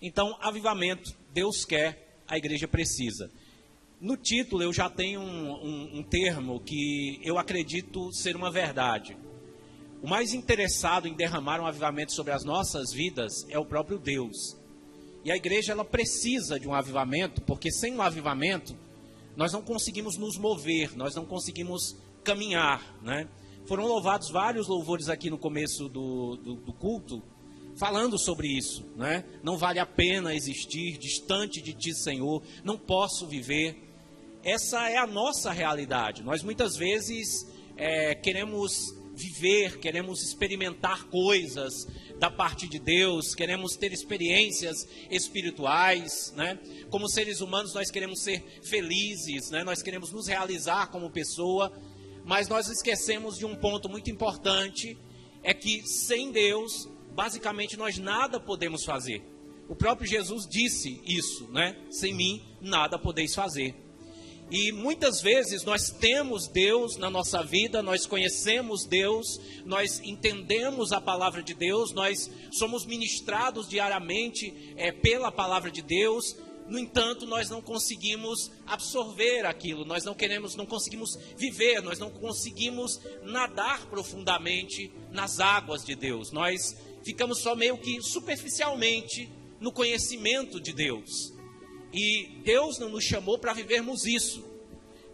Então, avivamento, Deus quer, a igreja precisa. No título eu já tenho um termo que eu acredito ser uma verdade. O mais interessado em derramar um avivamento sobre as nossas vidas é o próprio Deus. E a igreja ela precisa de um avivamento, porque sem um avivamento nós não conseguimos nos mover, nós não conseguimos caminhar, né? Foram louvados vários louvores aqui no começo do culto, falando sobre isso, né? Não vale a pena existir distante de ti, Senhor, não posso viver. Essa é a nossa realidade. Nós muitas vezes queremos viver, queremos experimentar coisas da parte de Deus, queremos ter experiências espirituais, né? Como seres humanos nós queremos ser felizes, né? Nós queremos nos realizar como pessoa, mas nós esquecemos de um ponto muito importante, é que sem Deus, basicamente nós nada podemos fazer. O próprio Jesus disse isso, né? Sem mim nada podeis fazer. E muitas vezes nós temos Deus na nossa vida, nós conhecemos Deus, nós entendemos a palavra de Deus, nós somos ministrados diariamente pela palavra de Deus. No entanto, nós não conseguimos absorver aquilo, nós não conseguimos viver, nós não conseguimos nadar profundamente nas águas de Deus. Nós ficamos só meio que superficialmente no conhecimento de Deus. E Deus não nos chamou para vivermos isso.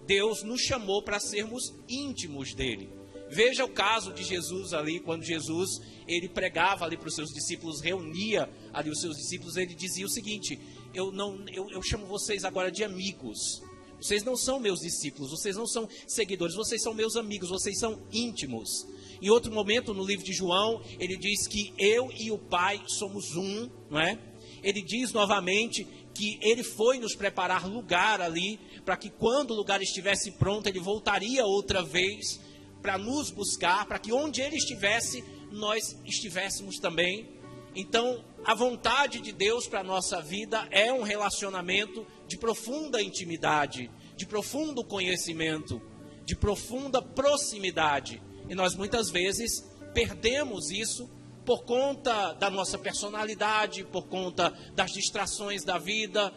Deus nos chamou para sermos íntimos dele. Veja o caso de Jesus ali, quando Jesus ele pregava ali para os seus discípulos, reunia ali os seus discípulos, ele dizia o seguinte: eu chamo vocês agora de amigos. Vocês não são meus discípulos, vocês não são seguidores, vocês são meus amigos, vocês são íntimos. Em outro momento, no livro de João, ele diz que eu e o Pai somos um, não é? Ele diz novamente que ele foi nos preparar lugar ali, para que quando o lugar estivesse pronto, ele voltaria outra vez para nos buscar, para que onde ele estivesse, nós estivéssemos também. Então, a vontade de Deus para a nossa vida é um relacionamento de profunda intimidade, de profundo conhecimento, de profunda proximidade. E nós muitas vezes perdemos isso por conta da nossa personalidade, por conta das distrações da vida,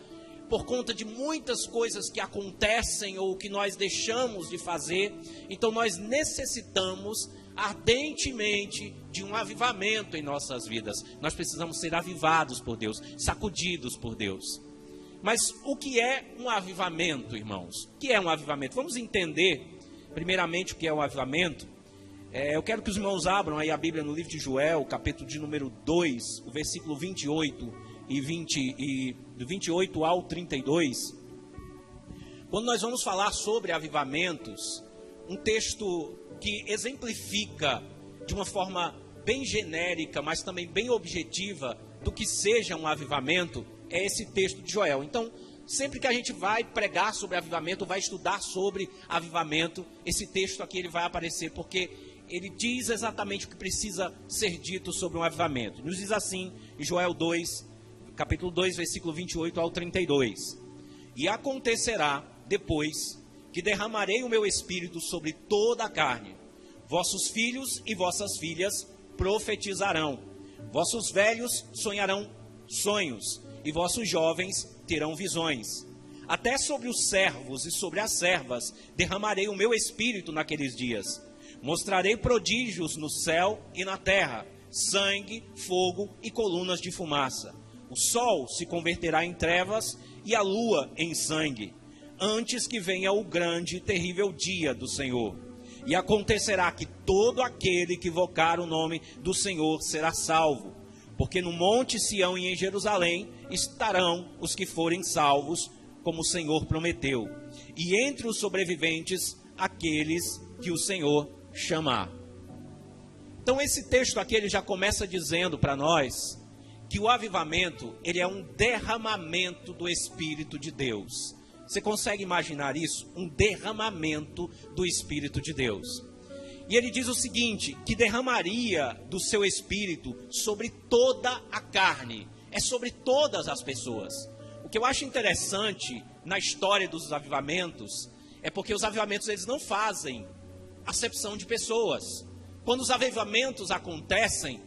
por conta de muitas coisas que acontecem ou que nós deixamos de fazer. Então nós necessitamos ardentemente de um avivamento em nossas vidas. Nós precisamos ser avivados por Deus, sacudidos por Deus. Mas o que é um avivamento, irmãos? O que é um avivamento? Vamos entender primeiramente o que é um avivamento. Eu quero que os irmãos abram aí a Bíblia no livro de Joel, capítulo de número 2, o versículo 28 do 28 ao 32. Quando nós vamos falar sobre avivamentos, um texto que exemplifica de uma forma bem genérica, mas também bem objetiva, do que seja um avivamento, é esse texto de Joel. Então, sempre que a gente vai pregar sobre avivamento, vai estudar sobre avivamento, esse texto aqui ele vai aparecer, porque ele diz exatamente o que precisa ser dito sobre um avivamento. Nos diz assim, em Joel 2, capítulo 2, versículo 28 ao 32. E acontecerá depois que derramarei o meu espírito sobre toda a carne. Vossos filhos e vossas filhas profetizarão. Vossos velhos sonharão sonhos e vossos jovens terão visões. Até sobre os servos e sobre as servas derramarei o meu espírito naqueles dias. Mostrarei prodígios no céu e na terra, sangue, fogo e colunas de fumaça. O sol se converterá em trevas e a lua em sangue, antes que venha o grande e terrível dia do Senhor. E acontecerá que todo aquele que invocar o nome do Senhor será salvo. Porque no monte Sião e em Jerusalém estarão os que forem salvos, como o Senhor prometeu. E entre os sobreviventes, aqueles que o Senhor chamar. Então esse texto aqui ele já começa dizendo para nós que o avivamento ele é um derramamento do Espírito de Deus. Você consegue imaginar isso? Um derramamento do Espírito de Deus. E ele diz o seguinte, que derramaria do seu Espírito sobre toda a carne. É sobre todas as pessoas. O que eu acho interessante na história dos avivamentos é porque os avivamentos eles não fazem acepção de pessoas. Quando os avivamentos acontecem,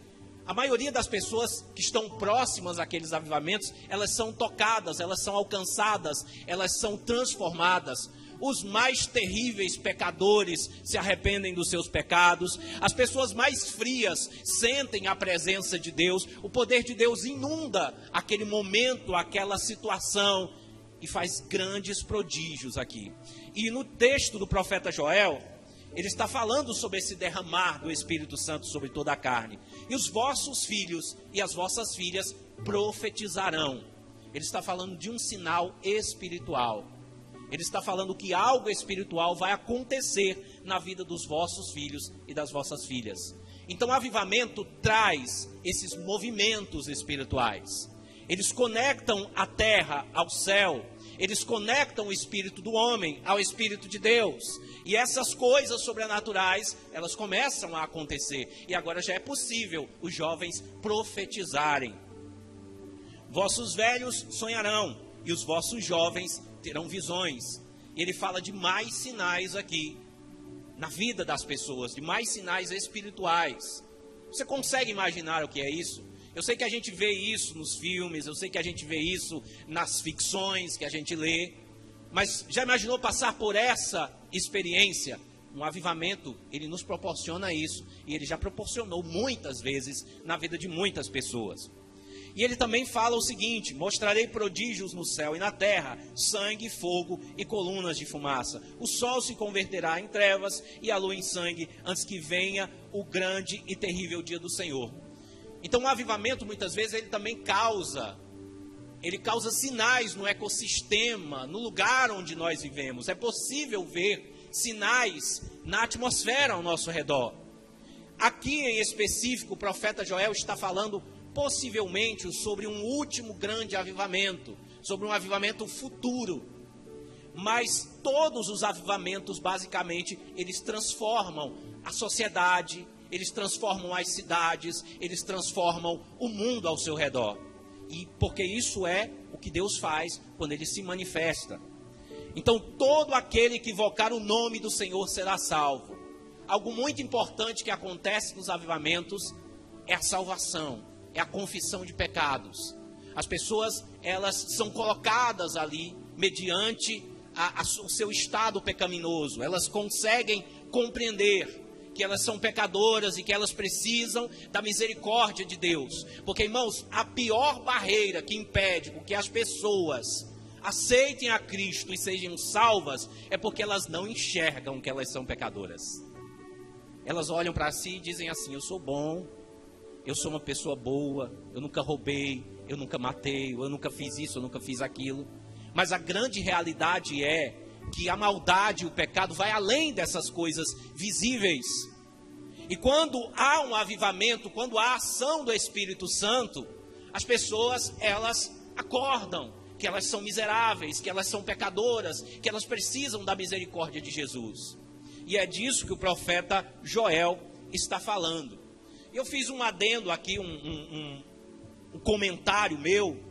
A maioria das pessoas que estão próximas àqueles avivamentos, elas são tocadas, elas são alcançadas, elas são transformadas. Os mais terríveis pecadores se arrependem dos seus pecados. As pessoas mais frias sentem a presença de Deus. O poder de Deus inunda aquele momento, aquela situação, e faz grandes prodígios aqui. E no texto do profeta Joel, ele está falando sobre esse derramar do Espírito Santo sobre toda a carne. E os vossos filhos e as vossas filhas profetizarão. Ele está falando de um sinal espiritual. Ele está falando que algo espiritual vai acontecer na vida dos vossos filhos e das vossas filhas. Então, o avivamento traz esses movimentos espirituais. Eles conectam a terra ao céu. Eles conectam o espírito do homem ao espírito de Deus. E essas coisas sobrenaturais, elas começam a acontecer. E agora já é possível os jovens profetizarem. Vossos velhos sonharão e os vossos jovens terão visões. E ele fala de mais sinais aqui na vida das pessoas, de mais sinais espirituais. Você consegue imaginar o que é isso? Eu sei que a gente vê isso nos filmes, eu sei que a gente vê isso nas ficções que a gente lê, mas já imaginou passar por essa experiência? Um avivamento, ele nos proporciona isso, e ele já proporcionou muitas vezes na vida de muitas pessoas. E ele também fala o seguinte: mostrarei prodígios no céu e na terra, sangue, fogo e colunas de fumaça. O sol se converterá em trevas e a lua em sangue, antes que venha o grande e terrível dia do Senhor. Então o avivamento muitas vezes ele também causa sinais no ecossistema, no lugar onde nós vivemos. É possível ver sinais na atmosfera ao nosso redor. Aqui em específico o profeta Joel está falando possivelmente sobre um último grande avivamento, sobre um avivamento futuro. Mas todos os avivamentos, basicamente, eles transformam a sociedade, eles transformam as cidades, eles transformam o mundo ao seu redor. E porque isso é o que Deus faz quando Ele se manifesta. Então, todo aquele que invocar o nome do Senhor será salvo. Algo muito importante que acontece nos avivamentos é a salvação. É a confissão de pecados. As pessoas, elas são colocadas ali mediante o seu estado pecaminoso. Elas conseguem compreender que elas são pecadoras e que elas precisam da misericórdia de Deus. Porque, irmãos, a pior barreira que impede que as pessoas aceitem a Cristo e sejam salvas é porque elas não enxergam que elas são pecadoras. Elas olham para si e dizem assim: eu sou bom, eu sou uma pessoa boa, eu nunca roubei, eu nunca matei, eu nunca fiz isso, eu nunca fiz aquilo. Mas a grande realidade é que a maldade e o pecado vai além dessas coisas visíveis. E quando há um avivamento, quando há ação do Espírito Santo, as pessoas, elas acordam que elas são miseráveis, que elas são pecadoras, que elas precisam da misericórdia de Jesus. E é disso que o profeta Joel está falando. Eu fiz um adendo aqui, um comentário meu,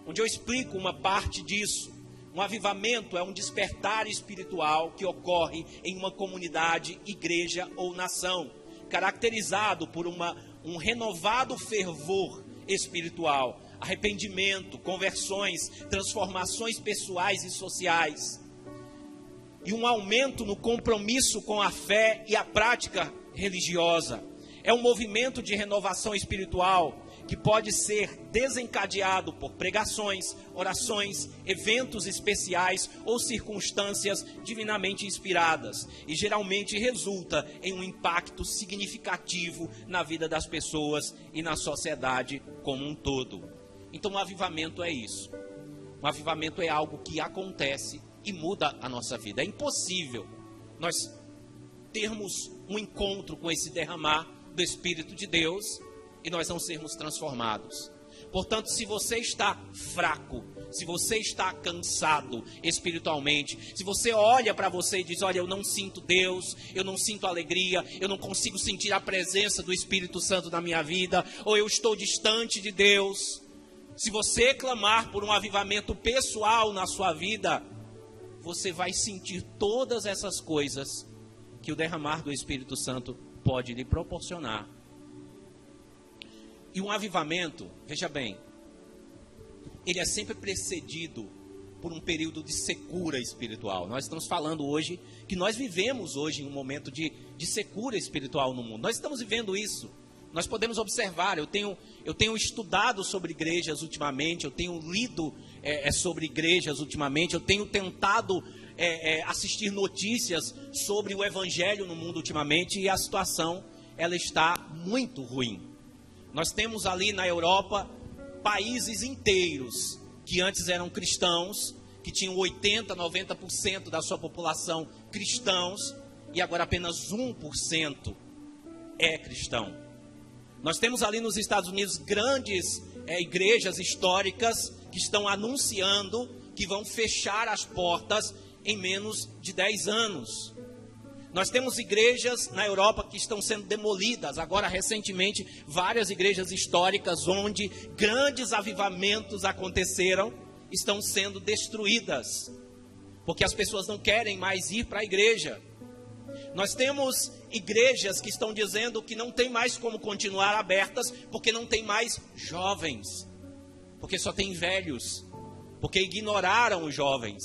onde eu explico uma parte disso. Um avivamento é um despertar espiritual que ocorre em uma comunidade, igreja ou nação, caracterizado por um renovado fervor espiritual, arrependimento, conversões, transformações pessoais e sociais, e um aumento no compromisso com a fé e a prática religiosa. É um movimento de renovação espiritual que pode ser desencadeado por pregações, orações, eventos especiais ou circunstâncias divinamente inspiradas, e geralmente resulta em um impacto significativo na vida das pessoas e na sociedade como um todo. Então o avivamento é isso. O avivamento é algo que acontece e muda a nossa vida. É impossível nós termos um encontro com esse derramar do Espírito de Deus e nós não sermos transformados. Portanto, se você está fraco, se você está cansado espiritualmente, se você olha para você e diz: olha, eu não sinto Deus, eu não sinto alegria, eu não consigo sentir a presença do Espírito Santo na minha vida, ou eu estou distante de Deus, se você clamar por um avivamento pessoal na sua vida, você vai sentir todas essas coisas que o derramar do Espírito Santo pode lhe proporcionar. E um avivamento, veja bem, ele é sempre precedido por um período de secura espiritual. Nós estamos falando hoje que nós vivemos hoje em um momento de secura espiritual no mundo. Nós estamos vivendo isso. Nós podemos observar, eu tenho estudado sobre igrejas ultimamente, eu tenho lido sobre igrejas ultimamente, eu tenho tentado assistir notícias sobre o evangelho no mundo ultimamente, e a situação ela está muito ruim. Nós temos ali na Europa países inteiros que antes eram cristãos, que tinham 80%, 90% da sua população cristãos, e agora apenas 1% é cristão. Nós temos ali nos Estados Unidos grandes igrejas históricas que estão anunciando que vão fechar as portas em menos de 10 anos. Nós temos igrejas na Europa que estão sendo demolidas. Agora, recentemente, várias igrejas históricas onde grandes avivamentos aconteceram estão sendo destruídas, porque as pessoas não querem mais ir para a igreja. Nós temos igrejas que estão dizendo que não tem mais como continuar abertas, porque não tem mais jovens, porque só tem velhos, porque ignoraram os jovens,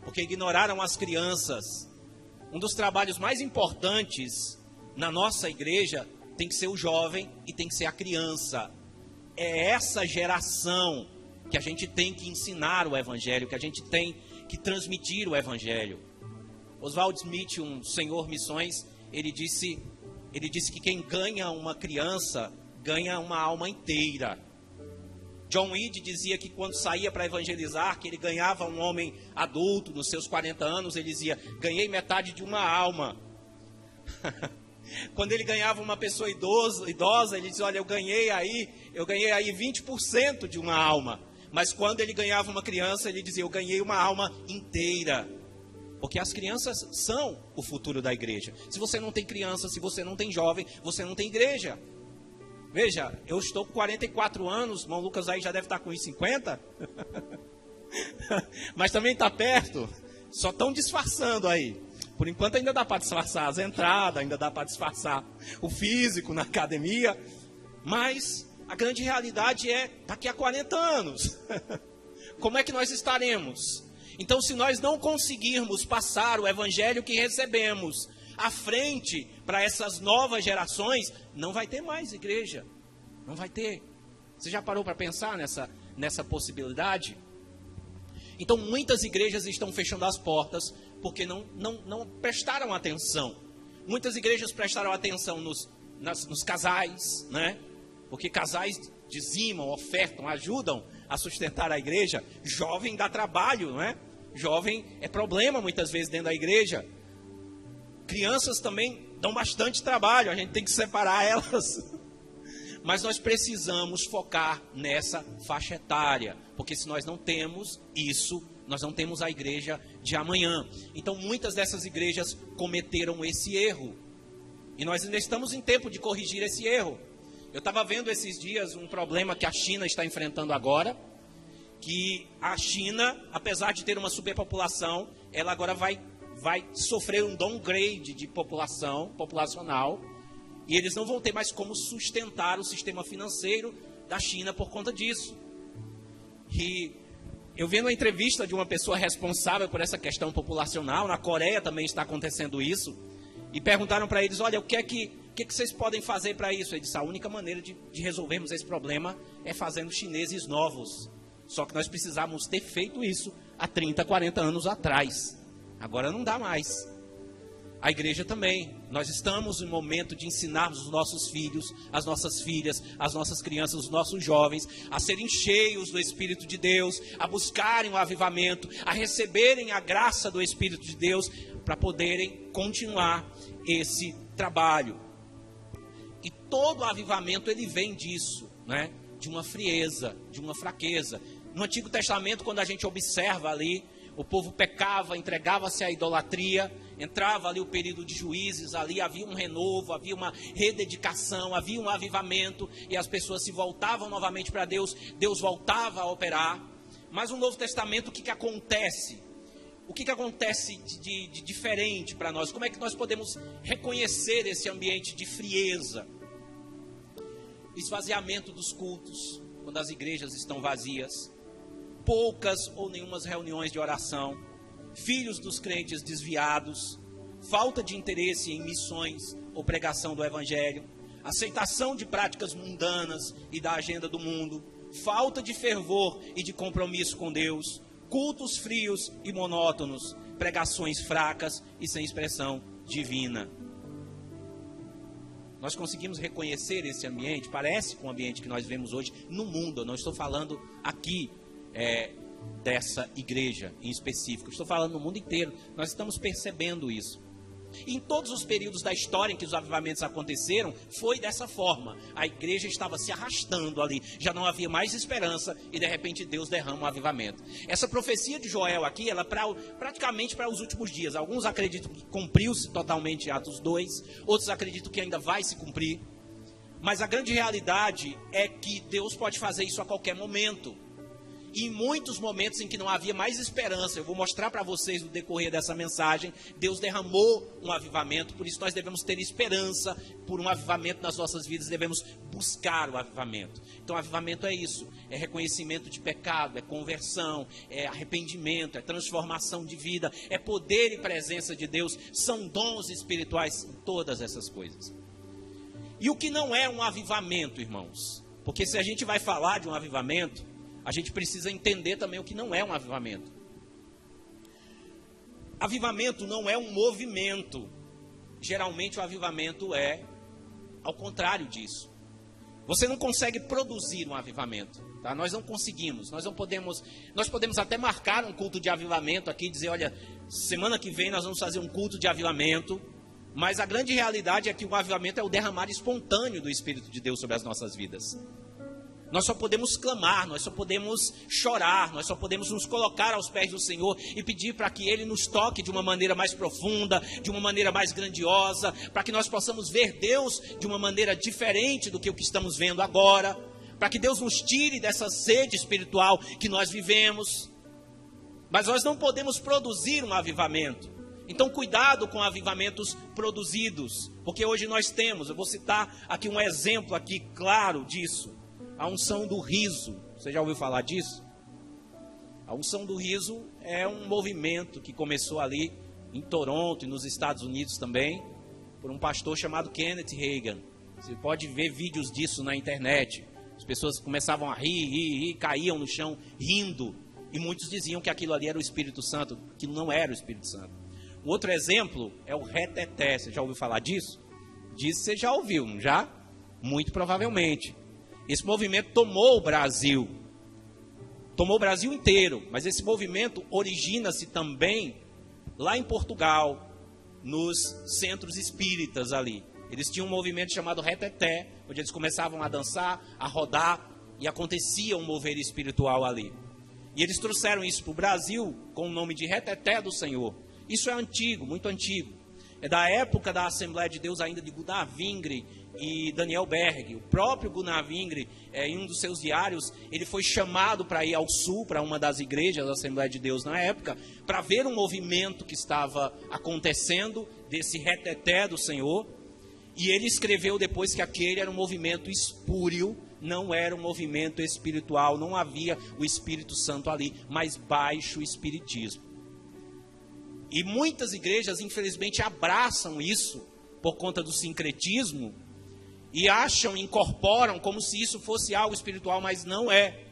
porque ignoraram as crianças. Um dos trabalhos mais importantes na nossa igreja tem que ser o jovem e tem que ser a criança. É essa geração que a gente tem que ensinar o evangelho, que a gente tem que transmitir o evangelho. Oswald Smith, um senhor missões, ele disse que quem ganha uma criança, ganha uma alma inteira. John Weed dizia que quando saía para evangelizar, que ele ganhava um homem adulto, nos seus 40 anos, ele dizia, ganhei metade de uma alma. Quando ele ganhava uma pessoa idosa, ele dizia, olha, eu ganhei aí 20% de uma alma. Mas quando ele ganhava uma criança, ele dizia, eu ganhei uma alma inteira. Porque as crianças são o futuro da igreja. Se você não tem criança, se você não tem jovem, você não tem igreja. Veja, eu estou com 44 anos, irmão Lucas aí já deve estar com uns 50. Mas também está perto. Só estão disfarçando aí. Por enquanto ainda dá para disfarçar as entradas, ainda dá para disfarçar o físico na academia. Mas a grande realidade é daqui a 40 anos. Como é que nós estaremos? Então, se nós não conseguirmos passar o evangelho que recebemos à frente para essas novas gerações, não vai ter mais igreja. Não vai ter. Você já parou para pensar nessa possibilidade? Então, muitas igrejas estão fechando as portas porque não prestaram atenção. Muitas igrejas prestaram atenção nos casais, né? Porque casais dizimam, ofertam, ajudam a sustentar a igreja. Jovem dá trabalho, não é? Jovem é problema muitas vezes dentro da igreja. Crianças também dão bastante trabalho, a gente tem que separar elas. Mas nós precisamos focar nessa faixa etária, porque se nós não temos isso, nós não temos a igreja de amanhã. Então muitas dessas igrejas cometeram esse erro. E nós ainda estamos em tempo de corrigir esse erro. Eu estava vendo esses dias um problema que a China está enfrentando agora, que a China, apesar de ter uma superpopulação, ela agora vai sofrer um downgrade de populacional, e eles não vão ter mais como sustentar o sistema financeiro da China por conta disso. E eu vi uma entrevista de uma pessoa responsável por essa questão populacional, na Coreia também está acontecendo isso, e perguntaram para eles, olha, o que é que vocês podem fazer para isso? Ele disse, a única maneira de resolvermos esse problema é fazendo chineses novos. Só que nós precisávamos ter feito isso há 30, 40 anos atrás. Agora não dá mais. A igreja também. Nós estamos no momento de ensinarmos os nossos filhos, as nossas filhas, as nossas crianças, os nossos jovens a serem cheios do Espírito de Deus, a buscarem o avivamento, a receberem a graça do Espírito de Deus para poderem continuar esse trabalho. E todo avivamento ele vem disso, né? De uma frieza, de uma fraqueza. No Antigo Testamento, quando a gente observa ali, o povo pecava, entregava-se à idolatria, entrava ali o período de juízes, ali havia um renovo, havia uma rededicação, havia um avivamento, e as pessoas se voltavam novamente para Deus, Deus voltava a operar. Mas no Novo Testamento, o que acontece? O que acontece de diferente para nós? Como é que nós podemos reconhecer esse ambiente de frieza? esvaziamento dos cultos, quando as igrejas estão vazias, poucas ou nenhumas reuniões de oração, filhos dos crentes desviados, falta de interesse em missões ou pregação do evangelho, aceitação de práticas mundanas e da agenda do mundo, falta de fervor e de compromisso com Deus, cultos frios e monótonos, pregações fracas e sem expressão divina. Nós conseguimos reconhecer esse ambiente, parece com o ambiente que nós vemos hoje no mundo. Eu não estou falando aqui dessa igreja em específico, estou falando no mundo inteiro. Nós estamos percebendo isso. E em todos os períodos da história em que os avivamentos aconteceram, foi dessa forma. A igreja estava se arrastando ali, já não havia mais esperança e de repente Deus derrama um avivamento. Essa profecia de Joel aqui, ela praticamente para os últimos dias. Alguns acreditam que cumpriu-se totalmente em Atos 2, outros acreditam que ainda vai se cumprir. Mas a grande realidade é que Deus pode fazer isso a qualquer momento. E em muitos momentos em que não havia mais esperança, eu vou mostrar para vocês no decorrer dessa mensagem, Deus derramou um avivamento, por isso nós devemos ter esperança por um avivamento nas nossas vidas, devemos buscar o avivamento. Então avivamento é isso, é reconhecimento de pecado, é conversão, é arrependimento, é transformação de vida, é poder e presença de Deus, são dons espirituais, todas essas coisas. E o que não é um avivamento, irmãos? Porque se a gente vai falar de um avivamento, a gente precisa entender também o que não é um avivamento. Avivamento não é um movimento. Geralmente o avivamento é ao contrário disso. Você não consegue produzir um avivamento, tá? Nós não conseguimos, nós podemos até marcar um culto de avivamento aqui, dizer, olha, semana que vem nós vamos fazer um culto de avivamento, mas a grande realidade é que o avivamento é o derramar espontâneo do Espírito de Deus sobre as nossas vidas. Nós só podemos clamar, nós só podemos chorar, nós só podemos nos colocar aos pés do Senhor e pedir para que Ele nos toque de uma maneira mais profunda, de uma maneira mais grandiosa, para que nós possamos ver Deus de uma maneira diferente do que o que estamos vendo agora, para que Deus nos tire dessa sede espiritual que nós vivemos. Mas nós não podemos produzir um avivamento. Então cuidado com avivamentos produzidos, porque hoje nós temos, eu vou citar aqui um exemplo aqui claro disso. A unção do riso, você já ouviu falar disso? A unção do riso é um movimento que começou ali em Toronto e nos Estados Unidos também, por um pastor chamado Kenneth Hagin. Você pode ver vídeos disso na internet. As pessoas começavam a rir, caíam no chão rindo. E muitos diziam que aquilo ali era o Espírito Santo, que não era o Espírito Santo. Um outro exemplo é o reteté. Você já ouviu falar disso? Disso você já ouviu, não já? Muito provavelmente. Esse movimento tomou o Brasil inteiro, mas esse movimento origina-se também lá em Portugal, nos centros espíritas ali. Eles tinham um movimento chamado reteté, onde eles começavam a dançar, a rodar, e acontecia um mover espiritual ali. E eles trouxeram isso para o Brasil com o nome de reteté do Senhor. Isso é antigo, muito antigo. É da época da Assembleia de Deus ainda de Gunnar Wingre e Daniel Berg. O próprio Gunnar Wingre, em um dos seus diários, ele foi chamado para ir ao sul, para uma das igrejas da Assembleia de Deus na época, para ver um movimento que estava acontecendo, desse reteté do Senhor. E ele escreveu depois que aquele era um movimento espúrio, não era um movimento espiritual, não havia o Espírito Santo ali, mas baixo espiritismo. E muitas igrejas, infelizmente, abraçam isso por conta do sincretismo e acham, incorporam como se isso fosse algo espiritual, mas não é.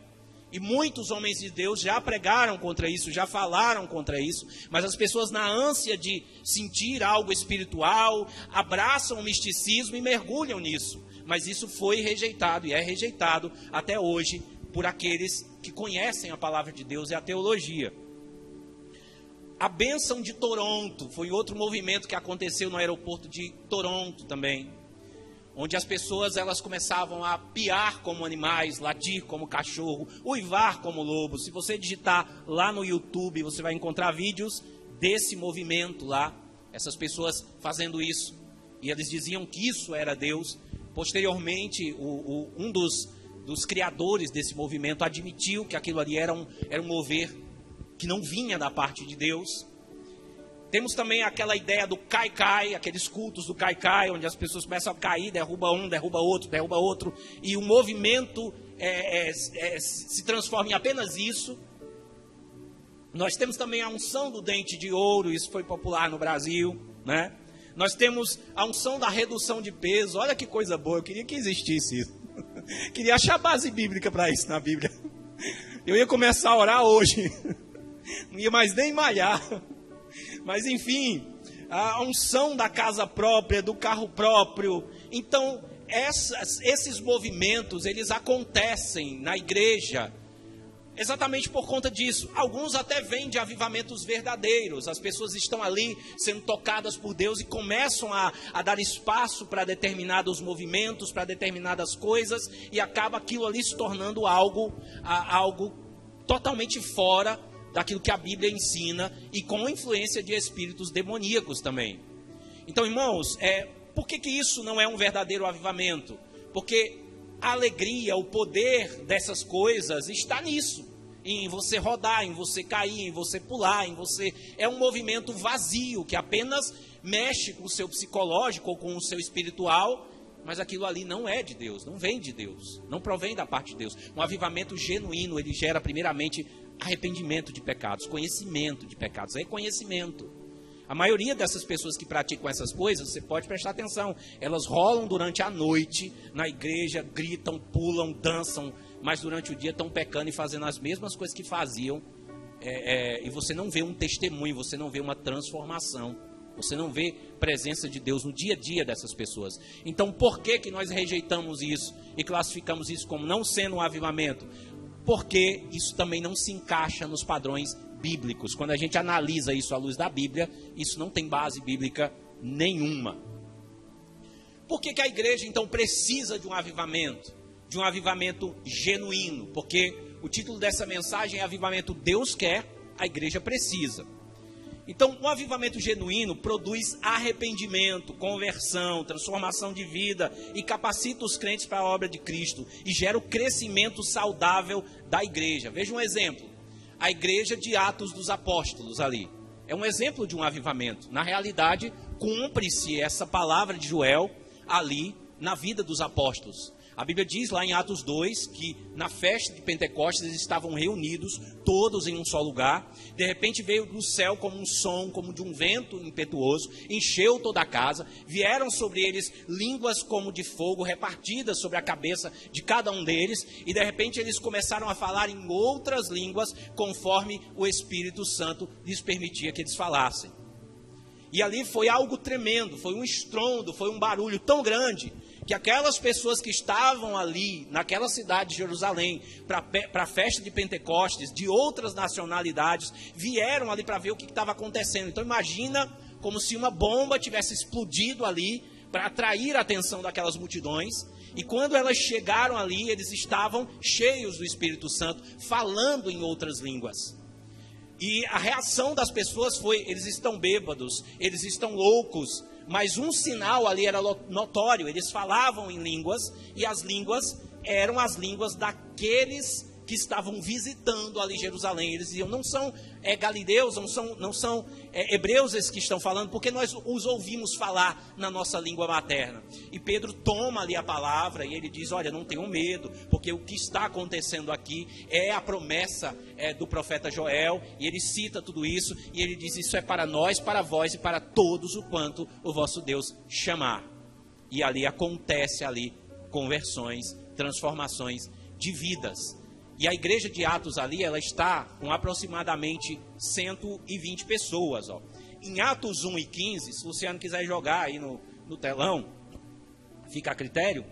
E muitos homens de Deus já pregaram contra isso, já falaram contra isso, mas as pessoas, na ânsia de sentir algo espiritual, abraçam o misticismo e mergulham nisso. Mas isso foi rejeitado e é rejeitado até hoje por aqueles que conhecem a palavra de Deus e a teologia. A bênção de Toronto foi outro movimento que aconteceu no aeroporto de Toronto também, onde as pessoas elas começavam a piar como animais, latir como cachorro, uivar como lobo. Se você digitar lá no YouTube, você vai encontrar vídeos desse movimento lá, essas pessoas fazendo isso. E eles diziam que isso era Deus. Posteriormente, um dos criadores desse movimento admitiu que aquilo ali era um mover que não vinha da parte de Deus. Temos também aquela ideia do cai-cai, aqueles cultos do cai-cai, onde as pessoas começam a cair, derruba um, derruba outro, e o movimento se transforma em apenas isso. Nós temos também a unção do dente de ouro, isso foi popular no Brasil, né? Nós temos a unção da redução de peso, olha que coisa boa, eu queria que existisse isso. Queria achar base bíblica para isso na Bíblia. Eu ia começar a orar hoje, não ia mais nem malhar. Mas enfim, a unção da casa própria, do carro próprio. Então, esses movimentos, eles acontecem na igreja exatamente por conta disso. Alguns até vêm de avivamentos verdadeiros. As pessoas estão ali sendo tocadas por Deus e começam a dar espaço para determinados movimentos, para determinadas coisas, e acaba aquilo ali se tornando algo totalmente fora daquilo que a Bíblia ensina e com influência de espíritos demoníacos também. Então, irmãos, por que isso não é um verdadeiro avivamento? Porque a alegria, o poder dessas coisas está nisso, em você rodar, em você cair, em você pular, em você... É um movimento vazio, que apenas mexe com o seu psicológico ou com o seu espiritual, mas aquilo ali não é de Deus, não vem de Deus, não provém da parte de Deus. Um avivamento genuíno, ele gera primeiramente arrependimento de pecados, conhecimento de pecados, reconhecimento. A maioria dessas pessoas que praticam essas coisas, você pode prestar atenção, elas rolam durante a noite na igreja, gritam, pulam, dançam, mas durante o dia estão pecando e fazendo as mesmas coisas que faziam, e você não vê um testemunho, você não vê uma transformação, você não vê presença de Deus no dia a dia dessas pessoas. Então, por que nós rejeitamos isso e classificamos isso como não sendo um avivamento? Porque isso também não se encaixa nos padrões bíblicos. Quando a gente analisa isso à luz da Bíblia, isso não tem base bíblica nenhuma. Por que a igreja então precisa de um avivamento? De um avivamento genuíno? Porque o título dessa mensagem é Avivamento Deus Quer, a igreja precisa. Então, um avivamento genuíno produz arrependimento, conversão, transformação de vida e capacita os crentes para a obra de Cristo e gera o crescimento saudável da igreja. Veja um exemplo, a igreja de Atos dos Apóstolos ali, é um exemplo de um avivamento. Na realidade, cumpre-se essa palavra de Joel ali na vida dos apóstolos. A Bíblia diz lá em Atos 2 que na festa de Pentecostes eles estavam reunidos, todos em um só lugar. De repente veio do céu como um som, como de um vento impetuoso, encheu toda a casa. Vieram sobre eles línguas como de fogo, repartidas sobre a cabeça de cada um deles. E de repente eles começaram a falar em outras línguas, conforme o Espírito Santo lhes permitia que eles falassem. E ali foi algo tremendo, foi um estrondo, foi um barulho tão grande, que aquelas pessoas que estavam ali, naquela cidade de Jerusalém, para a festa de Pentecostes, de outras nacionalidades, vieram ali para ver o que estava acontecendo. Então imagina como se uma bomba tivesse explodido ali, para atrair a atenção daquelas multidões. E quando elas chegaram ali, eles estavam cheios do Espírito Santo, falando em outras línguas. E a reação das pessoas foi, eles estão bêbados, eles estão loucos. Mas um sinal ali era notório, eles falavam em línguas, e as línguas eram as línguas daqueles que estavam visitando ali Jerusalém. Eles diziam, não são galileus, não são hebreus esses que estão falando, porque nós os ouvimos falar na nossa língua materna. E Pedro toma ali a palavra e ele diz, olha, não tenham medo, porque o que está acontecendo aqui é a promessa do profeta Joel, e ele cita tudo isso, e ele diz, isso é para nós, para vós e para todos o quanto o vosso Deus chamar. E ali acontece conversões, transformações de vidas. E a igreja de Atos ali, ela está com aproximadamente 120 pessoas. Ó. Em Atos 1 e 15, se o Luciano quiser jogar aí no telão, fica a critério.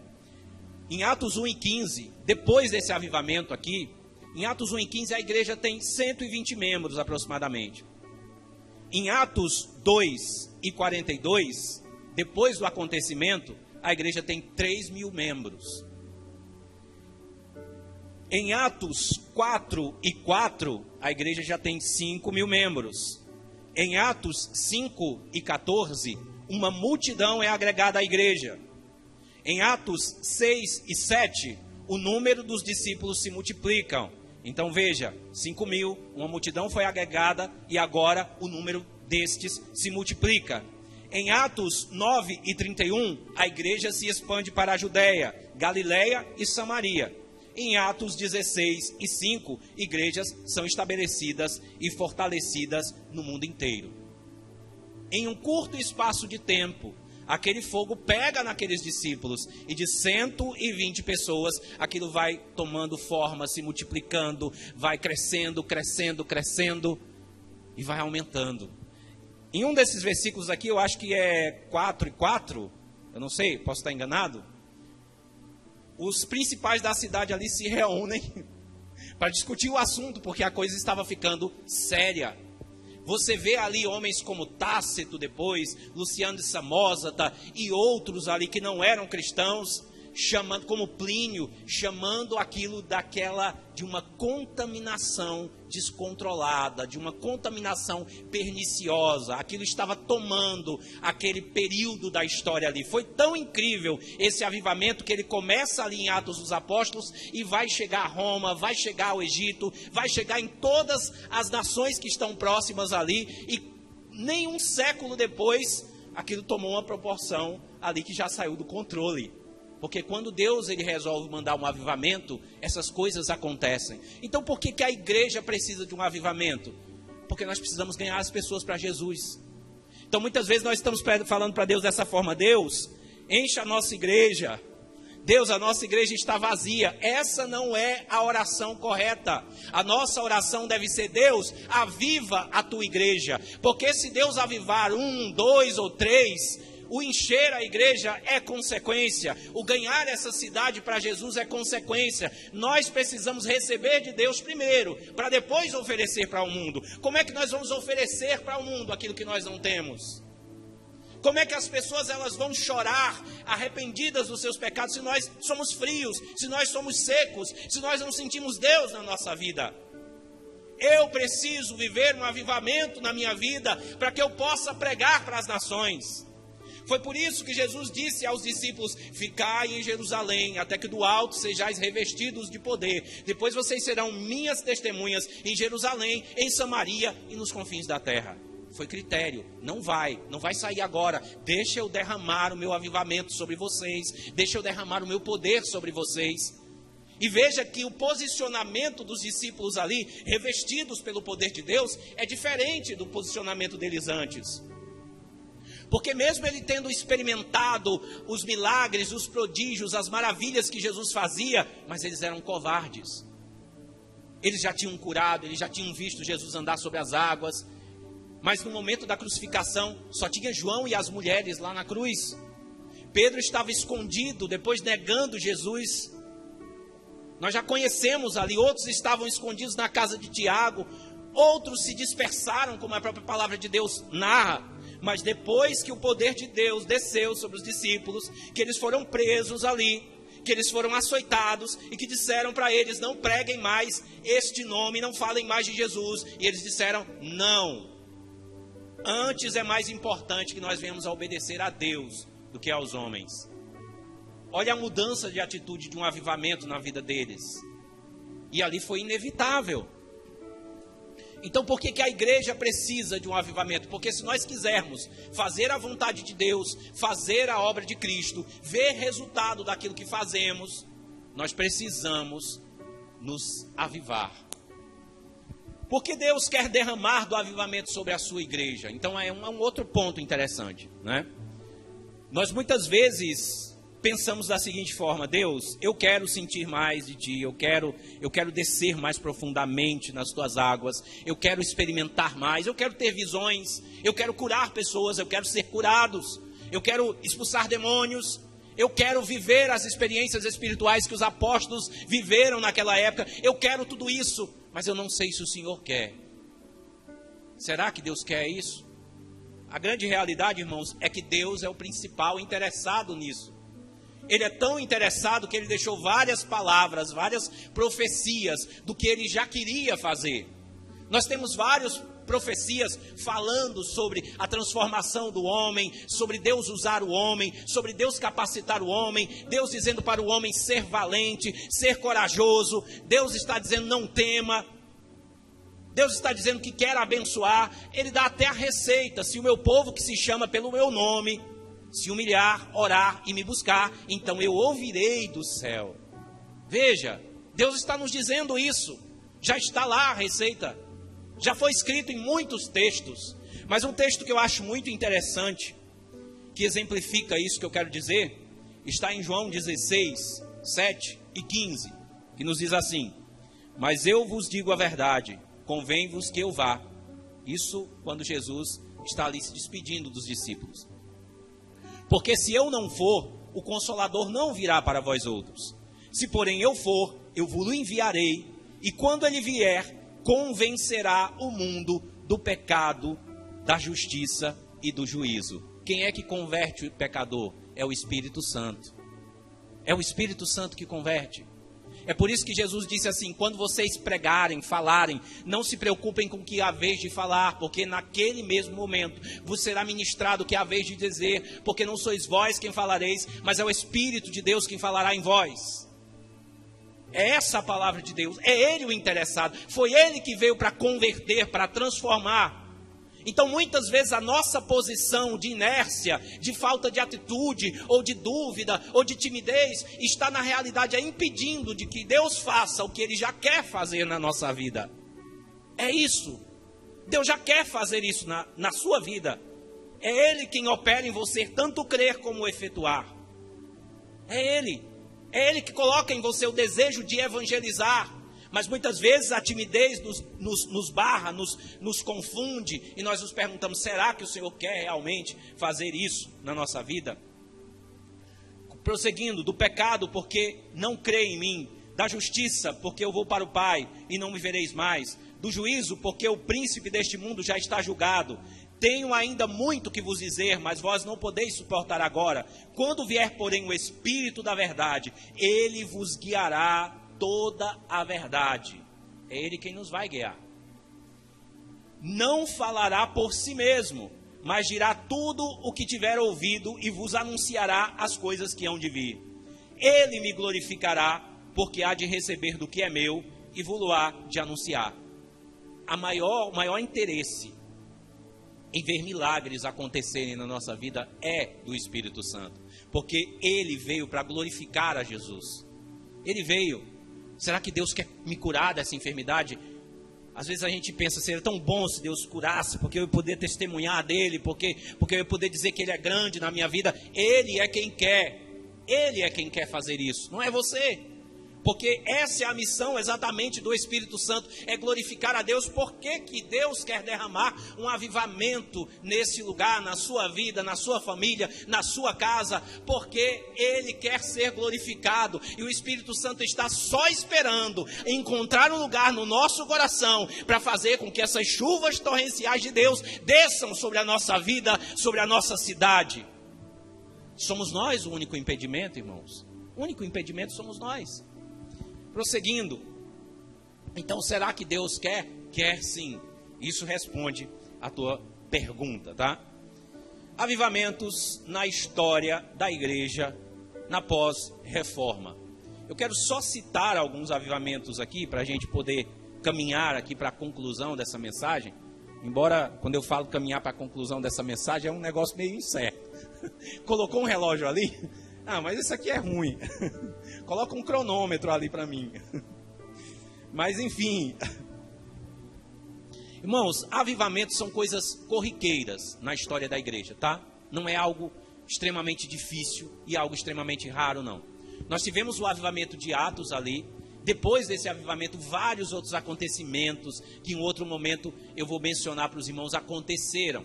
Em Atos 1 e 15, depois desse avivamento aqui, em Atos 1 e 15 a igreja tem 120 membros aproximadamente. Em Atos 2 e 42, depois do acontecimento, a igreja tem 3.000 membros. Em Atos 4 e 4, a igreja já tem 5.000 membros. Em Atos 5 e 14, uma multidão é agregada à igreja. Em Atos 6 e 7, o número dos discípulos se multiplicam. Então veja, 5.000, uma multidão foi agregada e agora o número destes se multiplica. Em Atos 9:31, a igreja se expande para a Judéia, Galiléia e Samaria. Em Atos 16:5, igrejas são estabelecidas e fortalecidas no mundo inteiro. Em um curto espaço de tempo, aquele fogo pega naqueles discípulos e de 120 pessoas, aquilo vai tomando forma, se multiplicando, vai crescendo, crescendo, crescendo e vai aumentando. Em um desses versículos aqui, eu acho que é 4:4, eu não sei, posso estar enganado. Os principais da cidade ali se reúnem para discutir o assunto, porque a coisa estava ficando séria. Você vê ali homens como Tácito depois, Luciano de Samosata e outros ali que não eram cristãos, chamando, como Plínio, chamando aquilo de uma contaminação descontrolada, de uma contaminação perniciosa. Aquilo estava tomando aquele período da história ali. Foi tão incrível esse avivamento que ele começa ali em Atos dos Apóstolos e vai chegar a Roma, vai chegar ao Egito, vai chegar em todas as nações que estão próximas ali, e nem um século depois aquilo tomou uma proporção ali que já saiu do controle. Porque quando Deus ele resolve mandar um avivamento, essas coisas acontecem. Então por que a igreja precisa de um avivamento? Porque nós precisamos ganhar as pessoas para Jesus. Então muitas vezes nós estamos falando para Deus dessa forma: Deus, enche a nossa igreja. Deus, a nossa igreja está vazia. Essa não é a oração correta. A nossa oração deve ser: Deus, aviva a tua igreja. Porque se Deus avivar 1, 2 ou 3... o encher a igreja é consequência. O ganhar essa cidade para Jesus é consequência. Nós precisamos receber de Deus primeiro, para depois oferecer para o mundo. Como é que nós vamos oferecer para o mundo aquilo que nós não temos? Como é que as pessoas elas vão chorar arrependidas dos seus pecados se nós somos frios, se nós somos secos, se nós não sentimos Deus na nossa vida? Eu preciso viver um avivamento na minha vida para que eu possa pregar para as nações. Foi por isso que Jesus disse aos discípulos: ficai em Jerusalém, até que do alto sejais revestidos de poder. Depois vocês serão minhas testemunhas em Jerusalém, em Samaria e nos confins da terra. Foi critério, não vai sair agora. Deixa eu derramar o meu avivamento sobre vocês, deixa eu derramar o meu poder sobre vocês. E veja que o posicionamento dos discípulos ali, revestidos pelo poder de Deus, é diferente do posicionamento deles antes. Porque mesmo ele tendo experimentado os milagres, os prodígios, as maravilhas que Jesus fazia, mas eles eram covardes. Eles já tinham curado, eles já tinham visto Jesus andar sobre as águas. Mas no momento da crucificação, só tinha João e as mulheres lá na cruz. Pedro estava escondido, depois negando Jesus. Nós já conhecemos ali, outros estavam escondidos na casa de Tiago. Outros se dispersaram, como a própria palavra de Deus narra. Mas depois que o poder de Deus desceu sobre os discípulos, que eles foram presos ali, que eles foram açoitados e que disseram para eles: não preguem mais este nome, não falem mais de Jesus. E eles disseram: não. Antes é mais importante que nós venhamos a obedecer a Deus do que aos homens. Olha a mudança de atitude de um avivamento na vida deles. E ali foi inevitável. Então por que a igreja precisa de um avivamento? Porque se nós quisermos fazer a vontade de Deus, fazer a obra de Cristo, ver resultado daquilo que fazemos, nós precisamos nos avivar. Porque Deus quer derramar do avivamento sobre a sua igreja. Então é um outro ponto interessante, né? Nós muitas vezes pensamos da seguinte forma: Deus, eu quero sentir mais de Ti, eu quero descer mais profundamente nas Tuas águas, eu quero experimentar mais, eu quero ter visões, eu quero curar pessoas, eu quero ser curados, eu quero expulsar demônios, eu quero viver as experiências espirituais que os apóstolos viveram naquela época, eu quero tudo isso, mas eu não sei se o Senhor quer. Será que Deus quer isso? A grande realidade, irmãos, é que Deus é o principal interessado nisso. Ele é tão interessado que ele deixou várias palavras, várias profecias do que ele já queria fazer. Nós temos várias profecias falando sobre a transformação do homem, sobre Deus usar o homem, sobre Deus capacitar o homem, Deus dizendo para o homem ser valente, ser corajoso. Deus está dizendo: não tema. Deus está dizendo que quer abençoar. Ele dá até a receita: se o meu povo, que se chama pelo meu nome, se humilhar, orar e me buscar, então eu ouvirei do céu. Veja, Deus está nos dizendo isso. Já está lá a receita. Já foi escrito em muitos textos. Mas um texto que eu acho muito interessante, que exemplifica isso que eu quero dizer, está em João 16, 7 e 15, que nos diz assim: mas eu vos digo a verdade, convém-vos que eu vá. Isso quando Jesus está ali se despedindo dos discípulos. Porque se eu não for, o Consolador não virá para vós outros. Se porém eu for, eu vos enviarei, e quando ele vier, convencerá o mundo do pecado, da justiça e do juízo. Quem é que converte o pecador? É o Espírito Santo. É o Espírito Santo que converte. É por isso que Jesus disse assim: quando vocês pregarem, falarem, não se preocupem com que é a vez de falar, porque naquele mesmo momento vos será ministrado que é a vez de dizer, porque não sois vós quem falareis, mas é o Espírito de Deus quem falará em vós. É essa a palavra de Deus, é Ele o interessado, foi Ele que veio para converter, para transformar. Então muitas vezes a nossa posição de inércia, de falta de atitude, ou de dúvida, ou de timidez, está na realidade impedindo de que Deus faça o que Ele já quer fazer na nossa vida. É isso, Deus já quer fazer isso na sua vida. É Ele quem opera em você, tanto crer como efetuar. É Ele que coloca em você o desejo de evangelizar. Mas muitas vezes a timidez nos barra, nos confunde, e nós nos perguntamos: será que o Senhor quer realmente fazer isso na nossa vida? Prosseguindo: do pecado, porque não crê em mim; da justiça, porque eu vou para o Pai e não me vereis mais; do juízo, porque o príncipe deste mundo já está julgado. Tenho ainda muito que vos dizer, mas vós não podeis suportar agora. Quando vier, porém, o Espírito da verdade, ele vos guiará toda a verdade. É Ele quem nos vai guiar. Não falará por si mesmo, mas dirá tudo o que tiver ouvido e vos anunciará as coisas que hão de vir. Ele me glorificará, porque há de receber do que é meu e vos-lo-á de anunciar. O maior interesse em ver milagres acontecerem na nossa vida é do Espírito Santo, porque Ele veio para glorificar a Jesus. Ele veio. Será que Deus quer me curar dessa enfermidade? Às vezes a gente pensa: seria tão bom se Deus curasse, porque eu ia poder testemunhar dele, porque eu ia poder dizer que Ele é grande na minha vida. Ele é quem quer fazer isso, não é você. Porque essa é a missão exatamente do Espírito Santo, é glorificar a Deus. Por que Deus quer derramar um avivamento nesse lugar, na sua vida, na sua família, na sua casa? Porque Ele quer ser glorificado, e o Espírito Santo está só esperando encontrar um lugar no nosso coração para fazer com que essas chuvas torrenciais de Deus desçam sobre a nossa vida, sobre a nossa cidade. Somos nós o único impedimento, irmãos. O único impedimento somos nós. Prosseguindo: então será que Deus quer? Quer sim. Isso responde a tua pergunta, tá? Avivamentos na história da igreja na pós-reforma. Eu quero só citar alguns avivamentos aqui para a gente poder caminhar aqui para a conclusão dessa mensagem. Embora quando eu falo caminhar para a conclusão dessa mensagem é um negócio meio incerto. Colocou um relógio ali? Ah, mas isso aqui é ruim. Coloca um cronômetro ali para mim. Mas enfim. Irmãos, avivamentos são coisas corriqueiras na história da igreja, tá? Não é algo extremamente difícil e algo extremamente raro, não. Nós tivemos o avivamento de Atos ali. Depois desse avivamento, vários outros acontecimentos que em outro momento eu vou mencionar para os irmãos aconteceram.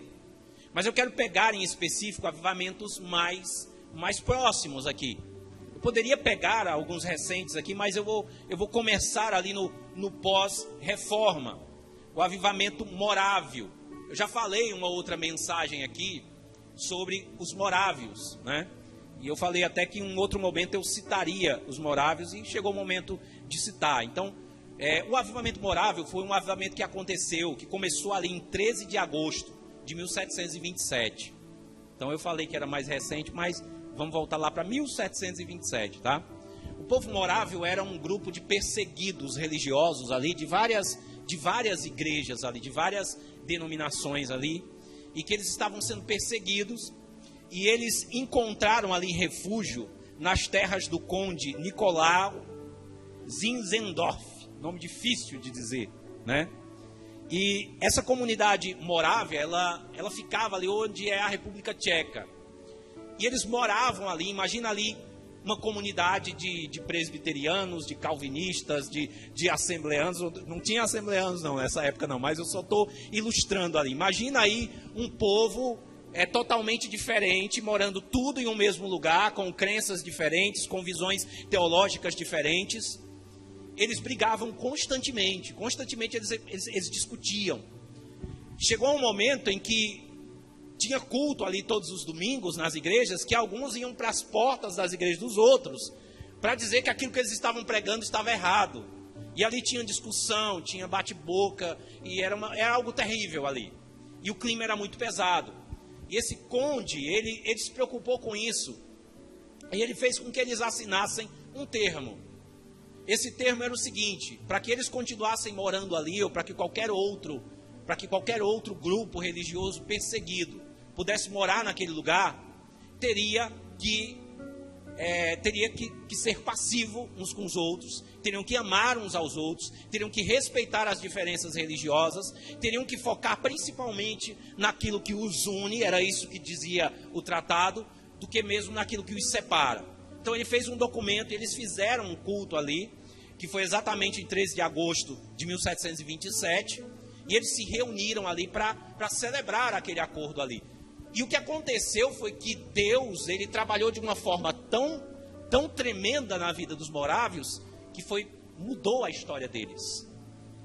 Mas eu quero pegar em específico avivamentos mais próximos aqui. Eu poderia pegar alguns recentes aqui, mas eu vou começar ali no pós-reforma. O avivamento morávio. Eu já falei uma outra mensagem aqui sobre os morávios, né? E eu falei até que em um outro momento eu citaria os morávios, e chegou o momento de citar. Então, o avivamento morável foi um avivamento que aconteceu, que começou ali em 13 de agosto de 1727. Então eu falei que era mais recente, mas vamos voltar lá para 1727, tá? O povo morável era um grupo de perseguidos religiosos ali de várias de várias igrejas ali, de várias denominações ali, e que eles estavam sendo perseguidos, e eles encontraram ali refúgio nas terras do conde Nicolau Zinzendorf, nome difícil de dizer, né? E essa comunidade morávia, ela ficava ali onde é a República Tcheca. E eles moravam ali, imagina ali uma comunidade de presbiterianos, de calvinistas, de assembleanos. Não tinha assembleanos não nessa época não, mas eu só estou ilustrando ali. Imagina aí um povo totalmente diferente, morando tudo em um mesmo lugar, com crenças diferentes, com visões teológicas diferentes. Eles brigavam constantemente eles discutiam. Chegou um momento em que tinha culto ali todos os domingos nas igrejas, que alguns iam para as portas das igrejas dos outros, para dizer que aquilo que eles estavam pregando estava errado. E ali tinha discussão, tinha bate-boca, e era algo terrível ali. E o clima era muito pesado. E esse conde, ele se preocupou com isso, e ele fez com que eles assinassem um termo. Esse termo era o seguinte: para que eles continuassem morando ali, ou para que qualquer outro grupo religioso perseguido pudesse morar naquele lugar, teria que ser passivo uns com os outros, teriam que amar uns aos outros, teriam que respeitar as diferenças religiosas, teriam que focar principalmente naquilo que os une, era isso que dizia o tratado, do que mesmo naquilo que os separa. Então ele fez um documento, eles fizeram um culto ali, que foi exatamente em 13 de agosto de 1727, e eles se reuniram ali para celebrar aquele acordo ali. E o que aconteceu foi que Deus, ele trabalhou de uma forma tão tremenda na vida dos morávios, que mudou a história deles.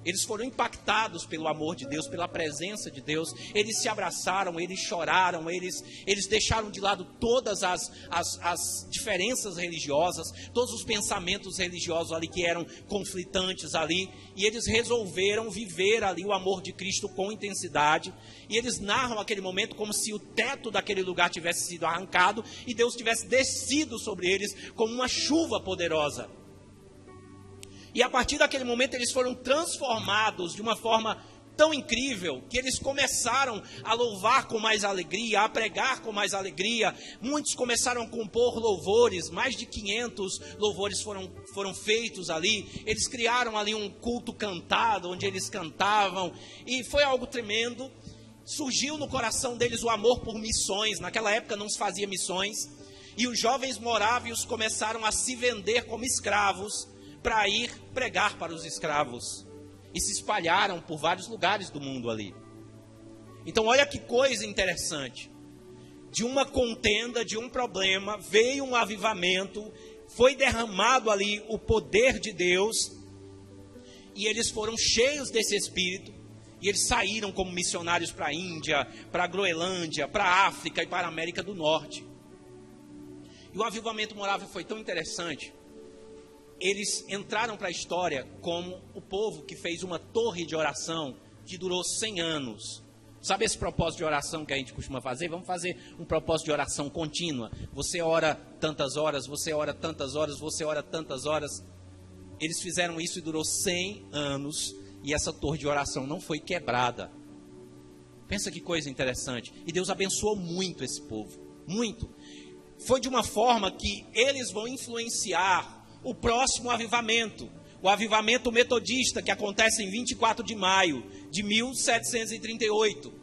Eles foram impactados pelo amor de Deus, pela presença de Deus. Eles se abraçaram, eles choraram, eles deixaram de lado todas as diferenças religiosas, todos os pensamentos religiosos ali que eram conflitantes ali. E eles resolveram viver ali o amor de Cristo com intensidade. E eles narram aquele momento como se o teto daquele lugar tivesse sido arrancado e Deus tivesse descido sobre eles como uma chuva poderosa. E a partir daquele momento eles foram transformados de uma forma tão incrível, que eles começaram a louvar com mais alegria, a pregar com mais alegria. Muitos começaram a compor louvores, mais de 500 louvores foram feitos ali. Eles criaram ali um culto cantado, onde eles cantavam, e foi algo tremendo. Surgiu no coração deles o amor por missões. Naquela época não se fazia missões, e os jovens morávios começaram a se vender como escravos, para ir pregar para os escravos, e se espalharam por vários lugares do mundo ali. Então olha que coisa interessante, de uma contenda, de um problema, veio um avivamento, foi derramado ali o poder de Deus, e eles foram cheios desse Espírito, e eles saíram como missionários para a Índia, para a Groenlândia, para a África e para a América do Norte. E o avivamento morável foi tão interessante. Eles entraram para a história como o povo que fez uma torre de oração que durou 100 anos. Sabe esse propósito de oração que a gente costuma fazer? Vamos fazer um propósito de oração contínua. Você ora tantas horas, você ora tantas horas, você ora tantas horas. Eles fizeram isso e durou 100 anos. E essa torre de oração não foi quebrada. Pensa que coisa interessante. E Deus abençoou muito esse povo. Muito. Foi de uma forma que eles vão influenciar o próximo avivamento, o avivamento metodista, que acontece em 24 de maio de 1738.